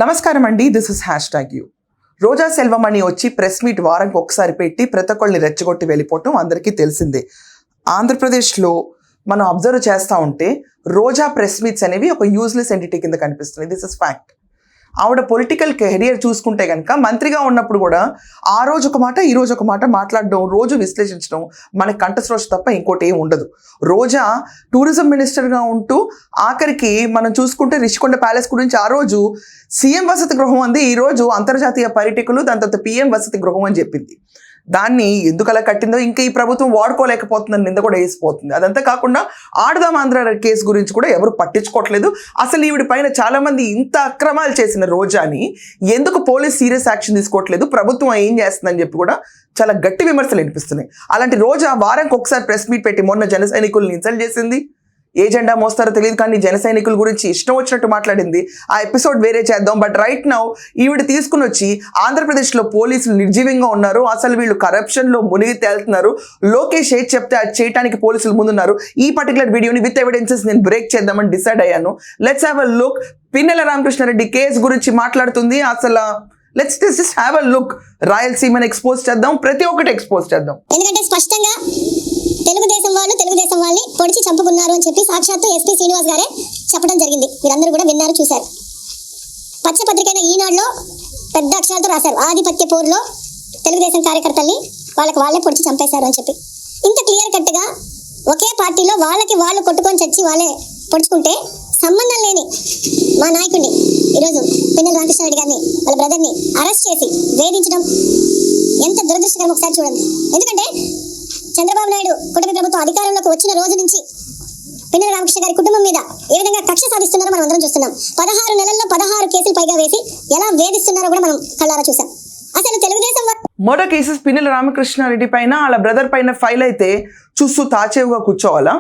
నమస్కారం అండి, this is #you. రోజా సెల్వమణి వచ్చి ప్రెస్ మీట్ వారానికి ఒకసారి పెట్టి ప్రతి ఒక్కళ్ళని రెచ్చగొట్టి వెళ్ళిపోవటం అందరికీ తెలిసిందే. ఆంధ్రప్రదేశ్లో మనం అబ్జర్వ్ చేస్తూ ఉంటే రోజా ప్రెస్ మీట్స్ అనేవి ఒక యూజ్లెస్ ఎంటిటీ కింద కనిపిస్తుంది. This is fact. ఆవిడ పొలిటికల్ కెరియర్ చూసుకుంటే కనుక మంత్రిగా ఉన్నప్పుడు కూడా ఆ రోజు ఒక మాట ఈ రోజు ఒక మాట మాట్లాడడం, రోజు విశ్లేషించడం మనకి కంఠశ్రోష తప్ప ఇంకోటి ఏం ఉండదు. రోజా టూరిజం మినిస్టర్గా ఉంటూ ఆఖరికి మనం చూసుకుంటే రిషికొండ ప్యాలెస్ గురించి ఆ రోజు సీఎం వసతి గృహం అంది, ఈరోజు అంతర్జాతీయ పర్యాటకులు దాని తర్వాత పిఎం వసతి గృహం అని చెప్పింది. దాన్ని ఎందుకు అలా కట్టిందో ఇంకా ఈ ప్రభుత్వం వాడుకోలేకపోతుందని నింద కూడా వేసిపోతుంది. అదంతా కాకుండా ఆడదాం ఆంధ్ర కేసు గురించి కూడా ఎవరు పట్టించుకోవట్లేదు. అసలు ఈవిడ పైన చాలా మంది ఇంత అక్రమాలు చేసిన రోజాని ఎందుకు పోలీస్ సీరియస్ యాక్షన్ తీసుకోవట్లేదు, ప్రభుత్వం ఏం చేస్తుందని చెప్పి కూడా చాలా గట్టి విమర్శలు వినిపిస్తున్నాయి. అలాంటి రోజా వారానికి ఒకసారి ప్రెస్ మీట్ పెట్టి మొన్న జన సైనికుల్ని ఇన్సల్ట్ చేసింది. ఏ జెండా మోస్తారో తెలియదు కానీ జన సైనికుల గురించి ఇష్టం వచ్చినట్టు మాట్లాడింది. ఆ ఎపిసోడ్ వేరే చేద్దాం. బట్ రైట్ నౌ ఈవిడ తీసుకుని వచ్చి ఆంధ్రప్రదేశ్లో పోలీసులు నిర్జీవంగా ఉన్నారు, అసలు వీళ్ళు కరప్షన్లో మునిగి తేలుతున్నారు, లోకేష్ ఏది చెప్తే అది చేయడానికి పోలీసులు ముందున్నారు. ఈ పర్టికులర్ వీడియోని విత్ ఎవిడెన్సెస్ నేను బ్రేక్ చేద్దామని డిసైడ్ అయ్యాను. Let's have a look. Pinnelli Ramakrishna Reddy case గురించి మాట్లాడుతుంది. అసలు let's just have a look. రాయలసీమని ఎక్స్పోజ్ చేద్దాం, ప్రతి ఒక్కటి ఎక్స్పోజ్ చేద్దాం. ఎందుకంటే స్పష్టంగా తెలుగుదేశం వాళ్ళని పొడిచి చంపుకున్నారు అని చెప్పి సాక్షాత్తు ఎస్పీ శ్రీనివాస్ గారే చెప్పడం జరిగింది. మీరందరూ కూడా విన్నారు, చూశారు. పచ్చపత్రికైన ఈనాడులో పెద్ద అక్షరాలతో రాశారు, ఆధిపత్య పోరులో తెలుగుదేశం కార్యకర్తల్ని వాళ్ళే పొడిచి చంపేశారు అని చెప్పి. ఇంత క్లియర్ కట్గా ఒకే పార్టీలో వాళ్ళు కొట్టుకొని చచ్చి వాళ్ళే పొడుచుకుంటే సంబంధం లేని మా నాయకుడిని ఈరోజు పిన్నెల రామకృష్ణారెడ్డి గారిని వాళ్ళ బ్రదర్ని అరెస్ట్ చేసి వేధించడం ఎంత దురదృష్టకరం ఒకసారి చూడండి. ఎందుకంటే చంద్రబాబు నాయుడు కుటుంబ ప్రభుత్వం అధికారంలోకి వచ్చిన రోజు నుంచి పిన్నెల రామకృష్ణ గారి కుటుంబం మీద ఏ విధంగా కక్ష సాధిస్తున్నారో మనం అందరం చూస్తున్నాం. 16 నెలల్లో 16 కేసులు పైగా వేసి ఎలా వేధిస్తున్నారో కూడా మనం కళ్ళారా చూసాం. అసలు తెలుగుదేశం మర్డర్ కేసెస్ పిన్నెల రామకృష్ణారెడ్డి పైన వాళ్ళ బ్రదర్ పైన ఫైల్ అయితే చూస్తూ తాచేవుగా కూర్చోవాలా?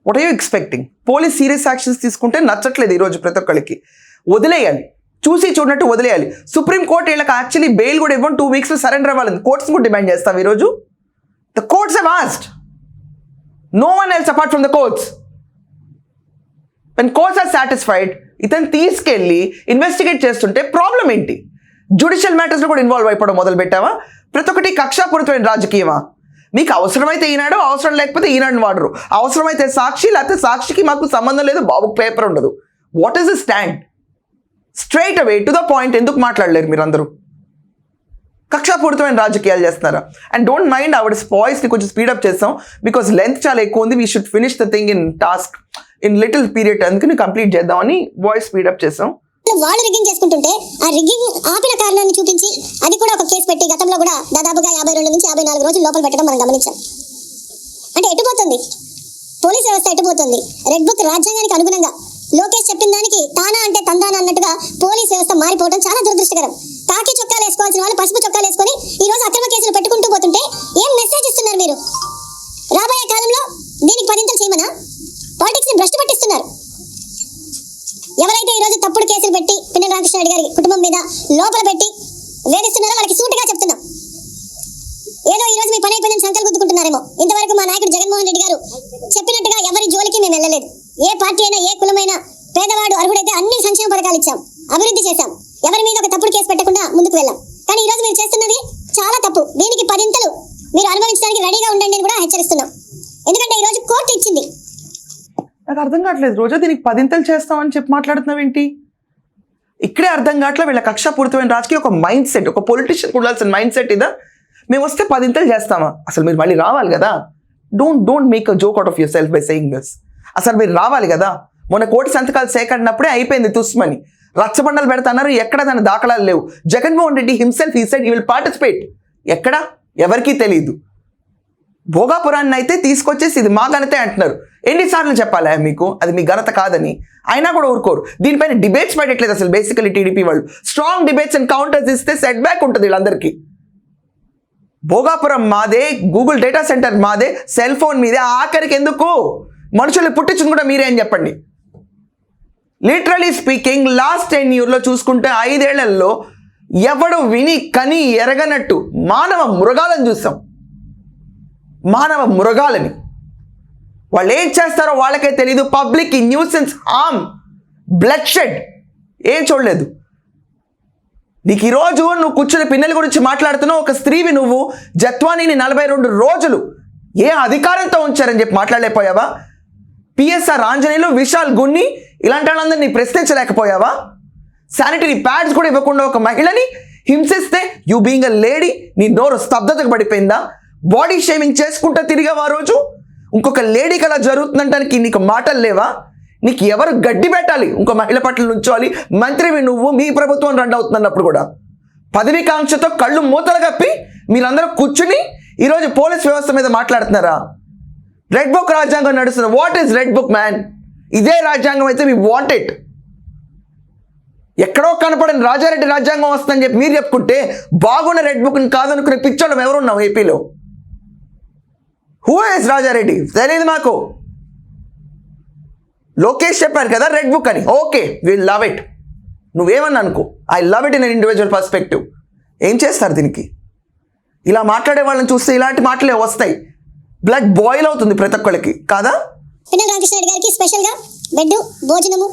What are you expecting? Police serious actions తీసుకుంటే నచ్చట్లేదు ఈరోజు ప్రతి ఒక్కరికి. వదిలేయాలి, చూసి చూడనట్టు వదిలేయాలి. సుప్రీంకోర్టు వీళ్ళకి యాక్చువల్లీ బెయిల్ కూడా ఇవ్వడం 2 వీక్స్లో సరెండర్ అవ్వాలని కోర్ట్స్ కూడా డిమాండ్ చేస్తాం ఈరోజు. The courts have asked. No one else apart from the courts. When courts are satisfied, ఇతను తీసుకెళ్ళి ఇన్వెస్టిగేట్ చేస్తుంటే ప్రాబ్లం ఏంటి? జ్యుడిషియల్ మ్యాటర్స్లో కూడా ఇన్వాల్వ్ అయిపోవడం మొదలు పెట్టావా? ప్రతి ఒక్కటి కక్షాపూరితమైన రాజకీయమా? మీకు అవసరమైతే ఈనాడు, అవసరం లేకపోతే ఈనాడుని వాడరు. అవసరమైతే సాక్షి, లేకపోతే సాక్షికి మాకు సంబంధం లేదు, బాబుకు పేపర్ ఉండదు. What is the stand? Straight away to the point ఎందుకు మాట్లాడలేరు మీరందరూ? కక్షాపూరితమైన రాజకీయాలు చేస్తున్నారా? అండ్ డోంట్ మైండ్ ఆవిడ వాయిస్ని కొంచెం స్పీడప్ చేస్తాం బికాస్ లెంత్ చాలా ఎక్కువ ఉంది. We should finish the thing in task in little period, అందుకని కంప్లీట్ చేద్దామని వాయిస్ స్పీడప్ చేస్తాం. వాళ్ళు రిగ్గింగ్ చేసుకుంటుంటే ఆ రిగ్గింగ్ ఆపిన కారణాన్ని చూపించి అది కూడా ఒక కేసు పెట్టి గతంలో కూడా దాదాపుగా 52 నుంచి 54 రోజులు లోపల పెట్టడం మనం గమనించాం. అంటే ఎటుపోతుంది పోలీస్ వ్యవస్థ, ఎటుపోతుంది? రెడ్ బుక్ రాజ్యాంగానికి అనుగుణంగా లోకేష్ చెప్పిన దానికి తానా అంటే తందానా అన్నట్టుగా పోలీస్ వ్యవస్థ మారిపోవడం చాలా దురదృష్టకరం. కాకి చొక్కాలు వేసుకోవాల్సిన వాళ్ళు పసుపు చొక్కాలు వేసుకొని ఈ రోజు అక్రమ కేసులు పెట్టుకుంటూ పోతుంటే ఏం మెసేజ్ ఇస్తున్నారు మీరు? రాబోయే కాలంలో దీనికి పదింతలు చేయమనా? పాలిటిక్స్ ని భ్రష్టు పట్టిస్తున్నారు. ఎవరైతే ఈ రోజు తప్పుడు కేసులు పెట్టి పిన్నెల రామకృష్ణారెడ్డి గారి కుటుంబం మీద లోపల పెట్టి వేధిస్తున్నారో వాళ్ళకి సూటిగా చెప్తున్నాం. ఏదో ఈ రోజు మీ పని అయిపోయిందని సంకల్పం గుద్దుకుంటున్నారేమో. ఇంతవరకు మా నాయకుడు జగన్మోహన్ రెడ్డి గారు చెప్పినట్టుగా ఎవరి జోలికి మేము వెళ్ళలేదు. ఏ పార్టీ అయినా, ఏ కులమైనా, పేదవాడు అర్హుడైతే అన్ని సంక్షేమ పథకాలు ఇచ్చాం, అభివృద్ధి చేశాం, ఎవరి మీద ఒక తప్పుడు కేసు పెట్టకుండా ముందుకు వెళ్ళాం. కానీ ఈ రోజు మీరు చేస్తున్నది చాలా తప్పు. దీనికి పదింతలు మీరు అనుభవించడానికి రెడీగా ఉండండి అని కూడా హెచ్చరిస్తున్నాం. ఎందుకంటే ఈ రోజు కోర్టు ఇచ్చింది. నాకు అర్థం కావట్లేదు, రోజా దీనికి 10 చేస్తామని చెప్పి మాట్లాడుతున్నావు ఏంటి? ఇక్కడే అర్థం కావట్లేదు వీళ్ళ కక్షాపూరితమైన రాజకీయ ఒక మైండ్ సెట్, ఒక పొలిటీషియన్ ఉండాల్సిన మైండ్ సెట్ ఇదా? మేము వస్తే 10 చేస్తామా? అసలు మీరు మళ్ళీ రావాలి కదా. Don't make a joke out of your self by saying this. అసలు మీరు రావాలి కదా. మొన్న కోటి సంతకాలు సేకరణప్పుడే అయిపోయింది తుస్మని. రచ్చబండలు పెడతాన్నారు, ఎక్కడ దాని దాఖలాలు లేవు. Jaganmohan Reddy himself he said he will participate. ఎక్కడ? ఎవరికీ తెలియదు. భోగాపురాన్ని అయితే తీసుకొచ్చేసి ఇది మా ఘనతే అంటున్నారు. ఎన్నిసార్లు చెప్పాలా మీకు అది మీ ఘనత కాదని? అయినా కూడా ఊరుకోరు. దీనిపైన డిబేట్స్ పెట్టట్లేదు అసలు. బేసికలీ టీడీపీ వాళ్ళు స్ట్రాంగ్ డిబేట్స్ అండ్ కౌంటర్స్ ఇస్తే సెట్ బ్యాక్ ఉంటుంది వీళ్ళందరికీ. భోగాపురం మాదే, గూగుల్ డేటా సెంటర్ మాదే, సెల్ ఫోన్ మీదే, ఆఖరికి ఎందుకు మనుషులు పుట్టించుకుని కూడా మీరే అని చెప్పండి. లిటరలీ స్పీకింగ్ లాస్ట్ 10 yearsలో చూసుకుంటే 5 ఏళ్లలో ఎవడు విని కని ఎరగనట్టు మానవ మృగాలను చూస్తాం. మానవ మృగాలని వాళ్ళు ఏం చేస్తారో వాళ్ళకే తెలీదు. Public nuisance, harm, blood shed ఏం చూడలేదు. నీకు ఈరోజు నువ్వు కూర్చుని పిన్నెల గురించి మాట్లాడుతున్నావు, ఒక స్త్రీవి నువ్వు. జత్వానీని 42 రోజులు ఏ అధికారంతో ఉంచారని చెప్పి మాట్లాడలేకపోయావా? పిఎస్ఆర్ ఆంజనేయులు, విశాల్ గున్ని ఇలాంటి వాళ్ళందరినీ ప్రశ్నించలేకపోయావా? శానిటరీ ప్యాడ్స్ కూడా ఇవ్వకుండా ఒక మహిళని హింసిస్తే యూ బీయింగ్ అ లేడీ నీ నోరు స్తబ్దతకు పడిపోయిందా? బాడీ షేమింగ్ చేసుకుంటా తిరిగావా ఆ రోజు? ఇంకొక లేడీకి అలా జరుగుతుందంటానికి నీకు మాటలు లేవా? నీకు ఎవరు గడ్డి పెట్టాలి? ఇంకో మహిళ పట్ల నుంచోవాలి. మంత్రివి నువ్వు, మీ ప్రభుత్వం రన్ అవుతున్నప్పుడు కూడా పదవి కాంక్షతో కళ్ళు మూతలు కప్పి మీరందరూ కూర్చుని ఈరోజు పోలీస్ వ్యవస్థ మీద మాట్లాడుతున్నారా? రెడ్ బుక్ రాజ్యాంగం నడుస్తుంది. What is red book man? ఇదే రాజ్యాంగం అయితే వి వాంట్ ఇట్. ఎక్కడో కనపడని రాజారెడ్డి రాజ్యాంగం వస్తుందని చెప్పి మీరు చెప్పుకుంటే బాగున్న రెడ్ బుక్ని కాదనుకునే పిచ్చోళ్ళం ఎవరున్నాం ఏపీలో? Who is Rajareddy? తెలియదు మాకు. లోకేష్ చెప్పారు కదా రెడ్ బుక్ అని. Okay, will love it. నువ్వేమన్నా అనుకో, I love it in an individual perspective. ఏం చేస్తారు దీనికి? ఇలా మాట్లాడే వాళ్ళని చూస్తే ఇలాంటి మాటలే వస్తాయి. బ్లడ్ బాయిల్ అవుతుంది ప్రతి ఒక్కరికి కాదా? పిన్నెల రామకృష్ణారెడ్డి గారికి స్పెషల్గా బెడ్, భోజనము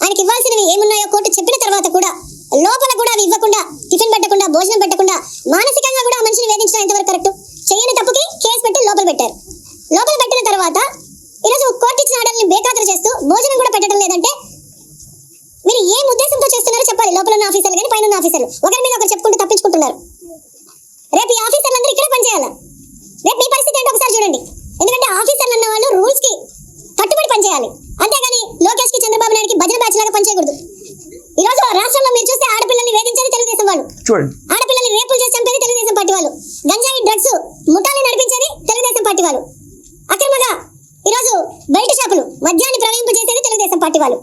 ఆయనకి ఇవ్వాల్సినవి ఏమున్నాయో కోర్టు చెప్పిన తర్వాత కూడా లోపల కూడా అవి ఇవ్వకుండా, టిఫిన్ పెట్టకుండా, భోజనం పెట్టకుండా, మానసికంగా కూడా ఆ మనిషిని వేధించడం ఎంతవరకు కరెక్ట్? చేయని తప్పుకి కేసు పెట్టి లోపల పెట్టారు. లోపల పెట్టిన తర్వాత ఈరోజు కోర్టు ఇచ్చిన ఆర్డర్ని బేఖాతరు చేస్తూ భోజనం కూడా పెట్టడం లేదంటే మీరు ఏం ఉద్దేశంతో చేస్తున్నారో చెప్పాలి. లోపల ఉన్న ఆఫీసర్లు కానీ పైన ఉన్న ఆఫీసర్లు ఒకరి మీద ఒకరు చెప్పుకుంటూ తప్పించుకుంటున్నారు. రేపు ఈ ఆఫీసర్లందరూ ఇక్కడే పనిచేయాలి. రేపు మీ పరిస్థితి ఏంటో ఒకసారి చూడండి. ఎందుకంటే ఆఫీసర్లు అన్న వాళ్ళు రూల్స్ కి కట్టుబడి పనిచేయాలి. అంతేగాని లోకేష్ కి, చంద్రబాబు నాయుడుకి భజన బ్యాచ్ లాగా పనిచేయకూడదు. ఈ రోజు రాష్ట్రంలో మీరు చూస్తే ఆడపిల్లల్ని వేధించేది తెలుగుదేశం వాళ్ళు, చూడండి. ఆడపిల్లల్ని రేపులు చేసి చంపేది తెలుగుదేశం పార్టీ వాళ్ళు, గంజాయి డ్రగ్స్ ముఠాన్ని నడిపించేది తెలుగుదేశం పార్టీ వాళ్ళు, అక్రమంగా ఈరోజు బయట షాపులు మద్యాన్ని ప్రవహింపజేసేది తెలుగుదేశం పార్టీ వాళ్ళు,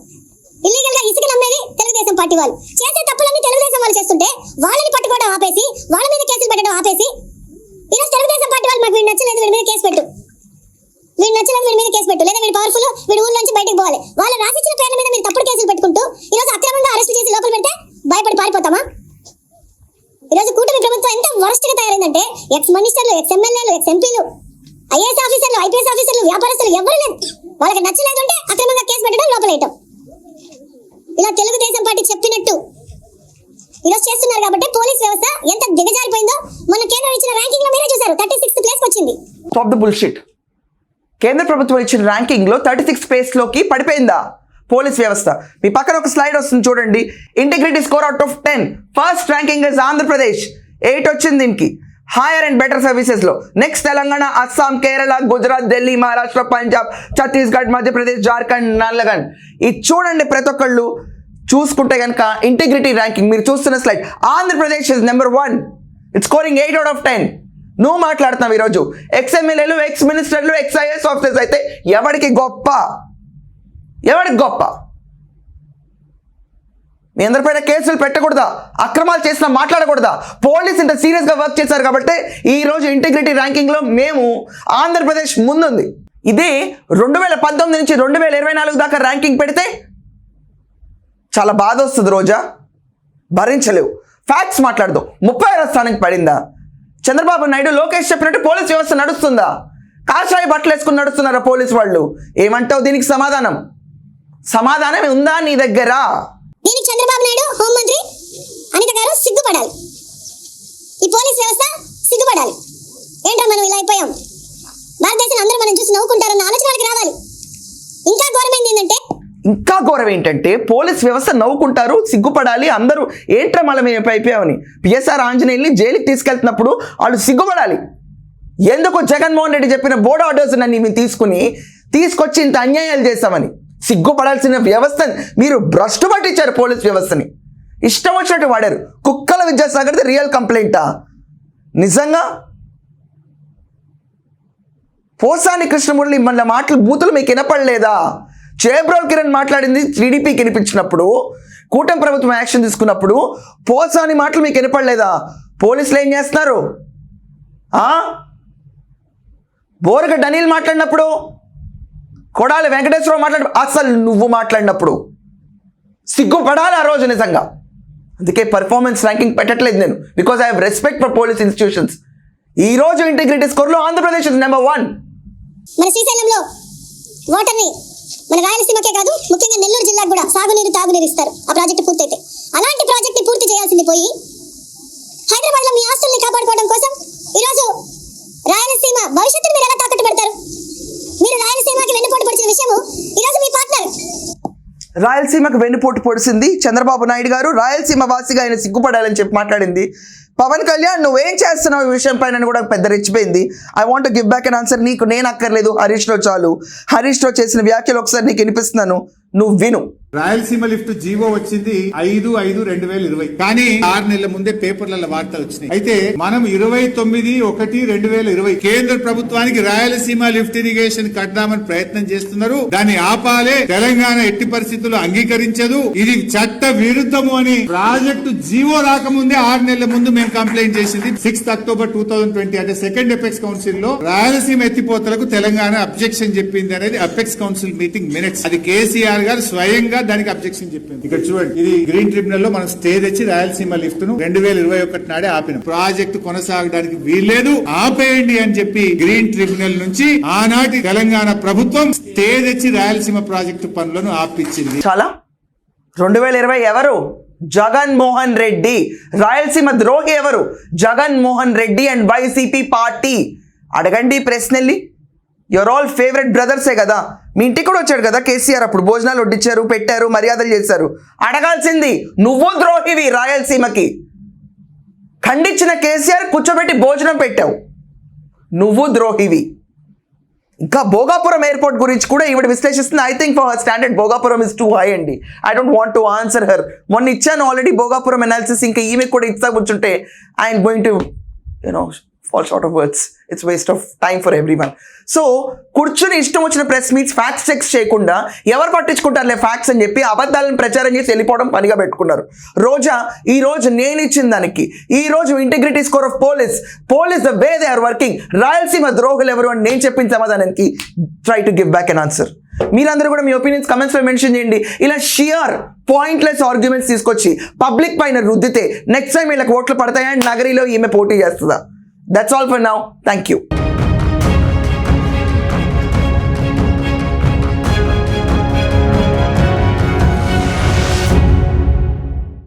ఇల్లీగల్ గా ఇసుకలు అమ్మేది తెలుగుదేశం పార్టీ వాళ్ళు. చేసే తప్పులన్నీ తెలుగుదేశం వాళ్ళు చేస్తుంటే వాళ్ళని పట్టుకోవడం ఆపేసి, వాళ్ళ మీద కేసులు పెట్టడం ఆపేసి, ఈరోజు తెలుగుదేశం పార్టీ వాళ్ళు మాకు వీడు నచ్చలేదు వీడి మీద కేసు పెట్టు, వీడు నచ్చలేదు వీడి మీద కేసు పెట్టు, లేదా వీడు పవర్ఫుల్ వీడి ఊళ్ళో నుంచి బయటకు పోవాలి, వాళ్ళు రాసిచ్చిన పేర్ల మీద మీరు తప్పుడు కేసులు పెట్టుకుంటూ ఈరోజు అక్రమంగా అరెస్ట్ చేసి లోపల పెడితే భయపడి పారిపోతామా? ఈరోజు కూటమి ప్రభుత్వం ఎంత వరస్ట్ గా తయారైందంటే ఎక్స్ మినిస్టర్లు, ఎక్స్ ఎమ్మెల్యేలు, ఎక్స్ ఎంపీలు, ఐఏఎస్ ఆఫీసర్లు, ఐపీఎస్ ఆఫీసర్లు, వ్యాపారస్తులు ఎవరు లేదు. వాళ్ళకి నచ్చలేదు అంటే అక్రమంగా కేసు పెట్టడం, లోపలేయటం. ఇలా తెలుగుదేశం పార్టీ చెప్పినట్టు ఈరోజు చేస్తున్నారు కాబట్టి పోలీస్ వ్యవస్థ ఎంత దిగజారిపోయిందో మన కేంద్రం ఇచ్చిన ర్యాంకింగ్ లో మీరే చూసారు. 36th ప్లేస్ వచ్చింది. Stop the bullshit. కేంద్ర ప్రభుత్వం ఇచ్చిన ర్యాంకింగ్ లో 36th ప్లేస్ లోకి పడిపోయిందా పోలీస్ వ్యవస్థ? మీ పక్కన ఒక స్లైడ్ వస్తుంది చూడండి. Integrity score out of 10. First ranking is Andhra Pradesh, 8 వచ్చింది దీనికి. హైయర్ అండ్ బెటర్ సర్వీసెస్ లో నెక్స్ట్ తెలంగాణ, అస్సాం, కేరళ, గుజరాత్, ఢిల్లీ, మహారాష్ట్ర, పంజాబ్, ఛత్తీస్గఢ్, మధ్యప్రదేశ్, జార్ఖండ్, నాగాలాండ్. ఇది చూడండి ప్రతి ఒక్కళ్ళు చూసుకుంటే కనుక ఇంటిగ్రిటీ ర్యాంకింగ్ మీరు చూస్తున్న slide Andhra Pradesh is number 1. It's scoring 8 out of 10. నువ్వు మాట్లాడుతున్నావు ఈరోజు ఎక్స్ ఎమ్మెల్యేలు, ఎక్స్ మినిస్టర్లు, ఎక్స్ ఐఏఎస్ ఆఫీసర్స్ అయితే ఎవరికి గొప్ప? ఎవరికి గొప్ప? మీ అందరిపైన కేసులు పెట్టకూడదా? అక్రమాలు చేసినా మాట్లాడకూడదా? పోలీస్ ఇంత సీరియస్గా వర్క్ చేశారు కాబట్టి ఈ రోజు ఇంటిగ్రిటీ ర్యాంకింగ్లో మేము ఆంధ్రప్రదేశ్ ముందుంది. ఇదే 2019 నుంచి 2024 దాకా ర్యాంకింగ్ పెడితే చాలా బాధ వస్తుంది. రోజా భరించలేవు. ఫ్యాక్ట్స్ మాట్లాడదు. 31వ స్థానానికి పడిందా? చంద్రబాబు నాయుడు, లోకేష్ చెప్పినట్టు పోలీస్ వ్యవస్థ నడుస్తుందా? కాషాయ బట్టలు వేసుకుని నడుస్తున్నారా పోలీస్ వాళ్ళు? ఏమంటావు దీనికి సమాధానం? సమాధానం ఉందా నీ దగ్గర? దీనికి చంద్రబాబు నాయుడు, హోంమంత్రి అనిత గారు సిగ్గుపడాలి. ఈ పోలీస్ వ్యవస్థ సిగ్గుపడాలి. ఏంటో మనం ఇలా అయిపోయాం, భారతదేశం అందరూ మనం చూసి నవ్వుకుంటారన్న ఆలోచన వాళ్ళకి రావాలి. ఇంకా ఘోరమైంది ఏంటంటే, ఇంకా ఘోరం ఏంటంటే పోలీస్ వ్యవస్థ నవ్వుకుంటారు, సిగ్గుపడాలి. అందరూ ఏంట్రా మళ్ళీ మేము అయిపోయామని పిఎస్ఆర్ ఆంజనేయుల్ని జైలుకి తీసుకెళ్తున్నప్పుడు వాళ్ళు సిగ్గుపడాలి. ఎందుకు జగన్మోహన్ రెడ్డి చెప్పిన బోర్డు ఆర్డర్స్ నన్ను మేము తీసుకొచ్చి ఇంత అన్యాయాలు చేస్తామని సిగ్గుపడాల్సిన వ్యవస్థని మీరు భ్రష్టు పట్టించారు. పోలీస్ వ్యవస్థని ఇష్టం వచ్చినట్టు వాడారు. కుక్కల విద్యాసాగర్ది రియల్ కంప్లైంటా? నిజంగా పోసాని కృష్ణమురళి మన మాటలు బూతులు మీకు వినపడలేదా? చేబ్రోల్ కిరణ్ మాట్లాడింది టీడీపీకి వినిపించినప్పుడు, కూటమి ప్రభుత్వం యాక్షన్ తీసుకున్నప్పుడు పోసాని మాటలు మీకు వినపడలేదా? పోలీసులు ఏం చేస్తున్నారు? బోరగడ్డ అనిల్ మాట్లాడినప్పుడు, కొడాలి వెంకటేశ్వరరావు అసలు నువ్వు మాట్లాడినప్పుడు సిగ్గుపడాలి ఆ రోజు నిజంగా. అందుకే పర్ఫార్మెన్స్ ర్యాంకింగ్ పెట్టట్లేదు నేను, because I have respect for police institutions. ఈ రోజు ఇంటిగ్రిటీ స్కోర్లో ఆంధ్రప్రదేశ్ ఇస్ నెంబర్ 1. మన శ్రీశైలంలో వాటర్ని మన రాయలసీమకే కాదు ముఖ్యంగా నెల్లూరు జిల్లాకు కూడా సాగునీరు, తాగునీరు ఇస్తారు ఆ ప్రాజెక్టు పూర్తయితే. అలాంటి ప్రాజెక్ట్ ని పూర్తి చేయాల్సింది పోయి హైదరాబాద్ లో మీ ఆస్తుల్ని కాపాడుకోవడం కోసం ఈరోజు రాయలసీమ భవిష్యత్తును మీరు ఎలా తాకట్టు పెడతారు? మీరు రాయలసీమకి వెన్నుపోటు పొడిచిన విషయము ఈరోజు మీ పార్ట్నర్ రాయలసీమకు వెన్నుపోటు పొడిచింది చంద్రబాబు నాయుడు గారు. రాయలసీమ వాసిగా ఆయన సిగ్గుపడాలని చెప్పి మాట్లాడింది. పవన్ కళ్యాణ్ నువ్వేం చేస్తున్నావు ఈ విషయం పైన కూడా పెద్ద రెచ్చిపోయింది. I want give back an answer. నీకు నేను అక్కర్లేదు, హరీష్ రావు చాలు. హరీష్ రావు చేసిన వ్యాఖ్యలు ఒకసారి నీకు వినిపిస్తున్నాను, నువ్వు విను. రాయలసీమ లిఫ్ట్ జీవో వచ్చింది 5/5/2020 కానీ 6 నెలల ముందే పేపర్లలో వార్తలు వచ్చినాయి. అయితే మనం 29/1/2020 కేంద్ర ప్రభుత్వానికి రాయలసీమ లిఫ్ట్ ఇరిగేషన్ కట్టామని ప్రయత్నం చేస్తున్నారు. దాన్ని ఆపాలే, తెలంగాణ ఎట్టి పరిస్థితుల్లో అంగీకరించదు, ఇది చట్ట విరుద్ధము అని ప్రాజెక్టు జీవో రాకముందే 6 నెలల ముందు మేము కంప్లైంట్ చేసింది. 6 అక్టోబర్ 2020 అంటే సెకండ్ ఎపెక్స్ కౌన్సిల్ లో రాయలసీమ ఎత్తిపోతలకు తెలంగాణ అబ్జెక్షన్ చెప్పింది అనేది అపెక్స్ కౌన్సిల్ మీటింగ్ మినిట్స్. అది కేసీఆర్ గారు స్వయంగా దానికి అబ్జెక్షన్ చెప్పింది. ఇక్కడ చూడండి, ఇది గ్రీన్ ట్రిబ్యునల్ లో మనం స్టే తెచ్చి రాయలసీమ లిఫ్ట్ ను 2021 నాడే ఆపిన ప్రాజెక్టు కొనసాగడానికి వీల్లేదు, ఆపేయండి అని చెప్పి గ్రీన్ ట్రిబ్యునల్ నుంచి ఆనాటి తెలంగాణ ప్రభుత్వం స్టే తెచ్చి రాయలసీమ ప్రాజెక్టు పనులను ఆపించింది. చాలా 2020 ఎవరు? జగన్ మోహన్ రెడ్డి. రాయలసీమ ద్రోహి ఎవరు? Jagan Mohan Reddy and YCP party. అడగండి ప్రశ్నల్ని. యువర్ ఆల్ ఫేవరెట్ బ్రదర్సే కదా. మీ ఇంటికి కూడా వచ్చాడు కదా కేసీఆర్, అప్పుడు భోజనాలు వడ్డించారు, పెట్టారు, మర్యాదలు చేశారు. అడగాల్సింది నువ్వు ద్రోహివి రాయలసీమకి. ఖండించిన కేసీఆర్ కూర్చోబెట్టి భోజనం పెట్టావు, నువ్వు ద్రోహివి. ఇంకా భోగాపురం ఎయిర్పోర్ట్ గురించి కూడా ఈవిడ విశ్లేషిస్తుంది. I think for her standard Bhogapuram is too high అండి. I don't want to answer her. మొన్న ఇచ్చాను ఆల్రెడీ భోగాపురం అనాలిసిస్, ఇంకా ఈమె కూడా ఇస్తా కూర్చుంటే I'm going to fall short of words. It's waste of time for everyone. So కూర్చుని ఇష్టం వచ్చిన ప్రెస్ మీట్స్ ఫ్యాక్ట్స్ చెక్స్ చేయకుండా ఎవరు పట్టించుకుంటారులే ఫ్యాక్ట్స్ అని చెప్పి అబద్ధాలను ప్రచారం చేసి వెళ్ళిపోవడం పనిగా పెట్టుకున్నారు. రోజా ఈ రోజు నేను ఇచ్చిన దానికి, ఈ రోజు integrity score of police the way they are working, Rayalaseema ద్రోహులు ఎవరు అని నేను చెప్పిన సమాధానానికి try to give back an answer. మీరందరూ కూడా మీ ఒపీనియన్స్ కమెంట్స్ లో మెన్షన్ చేయండి. ఇలా షియర్ పాయింట్లెస్ ఆర్గ్యుమెంట్స్ తీసుకొచ్చి పబ్లిక్ పైన రుద్దితే నెక్స్ట్ టైం వీళ్ళకి ఓట్లు పడతాయా అండ్ నగరిలో ఈమె పోటీ చేస్తుందా? That's all for now. Thank you.